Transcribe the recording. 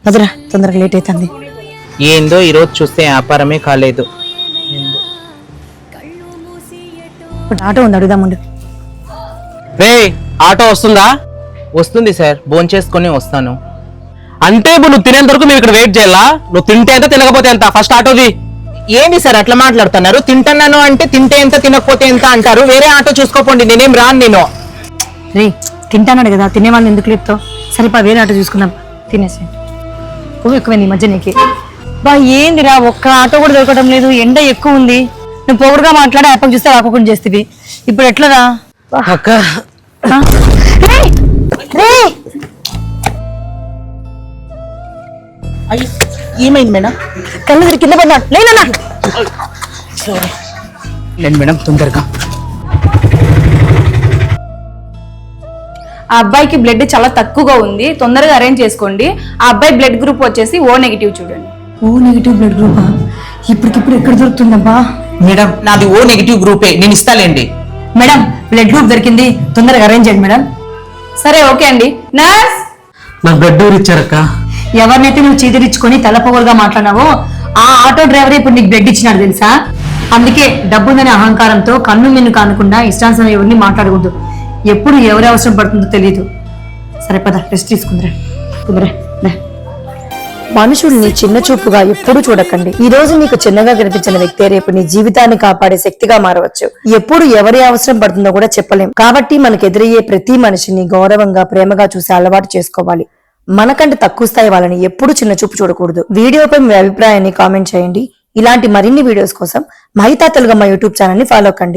వదరా, తొందరగా లేట్ అవుతుంది. ఏందో ఈరోజు చూస్తే వ్యాపారమే కాలేదు. ఆటో ఉంది, అడుగుదాముండు. రే, ఆటో వస్తుందా? వస్తుంది సార్, భోంచేసుకొని వస్తాను. అంటే ఇప్పుడు నువ్వు తినేంత వరకు మేము ఇక్కడ వెయిట్ చేయాలా? నువ్వు తింటే ఎంత తినకపోతే ఎంత? ఫస్ట్ ఆటోది. ఏంది సార్ అట్లా మాట్లాడుతున్నారు? తింటున్నాను అంటే తింటే ఎంత తినకపోతే ఎంత అంటారు. వేరే ఆటో చూసుకోపోండి, నేనేం రాను. నేను రే, తింటానాడు కదా, తినేవాళ్ళని ఎందుకు లేపుతావు? సరిపా వేరే ఆటో చూసుకుందాం, తినేసి. ఓ ఎక్కువైంది ఈ మధ్య నీకు. బా ఏందిరా, ఒక్క ఆటో కూడా దొరకడం లేదు, ఎండ ఎక్కువ ఉంది. నువ్వు పొగరుగా మాట్లాడి అప్పకు చూస్తే రాకుండా చేస్తుంది. ఇప్పుడు ఎట్లరా? అక్క ఆ? రేయ్, రేయ్. ఏమైంది మేడం? కళ్ళు తిరిగి కింద పడినా లేనా? లేదు మేడం, తొందరగా. ఆ అబ్బాయికి బ్లడ్ చాలా తక్కువగా ఉంది, తొందరగా అరేంజ్ చేసుకోండి. ఆ అబ్బాయి బ్లడ్ గ్రూప్ వచ్చేసి ఓ నెగిటివ్ చూడండి. ఓ నెగిటివ్ బ్లడ్ గ్రూపా? ఇప్పటికిప్పుడు ఎక్కడ దొరుకుతుందబ్బా? మేడం నాది ఓ నెగిటివ్ గ్రూపే, నేను ఇస్తాలేండి. మేడం, బ్లడ్ గ్రూప్ దొరికింది, తొందరగా అరేంజ్ చేయండి మేడం. సరే ఓకే అండి. నర్స్, నాకు బ్లడ్ ఊరు ఇచ్చారక్క. ఎవరినైతే నువ్వు చీదరించుకొని తలపొగలుగా మాట్లాడినావో ఆ ఆటో డ్రైవర్ ఇప్పుడు నీకు బ్లడ్ ఇచ్చినాడు తెలుసా? అందుకే డబ్బుందనే అహంకారంతో కన్ను మిన్ను కానకుండా ఇష్టానుసారం ఎవరిని మాట్లాడకూడదు. ఎప్పుడు ఎవరి అవసరం పడుతుందో తెలియదు. సరే పద, రెస్ట్ తీసుకుందరా. మనుషుల్ని చిన్న చూపుగా ఎప్పుడు చూడకండి. ఈ రోజు నీకు చిన్నగా కనిపించిన వ్యక్తే రేపు నీ జీవితాన్ని కాపాడే శక్తిగా మారవచ్చు. ఎప్పుడు ఎవరి అవసరం పడుతుందో కూడా చెప్పలేం. కాబట్టి మనకు ఎదురయ్యే ప్రతి మనిషిని గౌరవంగా, ప్రేమగా చూసి అలవాటు చేసుకోవాలి. మనకంటే తక్కువ స్థాయి వాళ్ళని ఎప్పుడు చిన్న చూపు చూడకూడదు. వీడియోపై మీ అభిప్రాయాన్ని కామెంట్ చేయండి. ఇలాంటి మరిన్ని వీడియోస్ కోసం మహితా తెలుగమ్మ యూట్యూబ్ ఛానల్ ని ఫాలో కండి.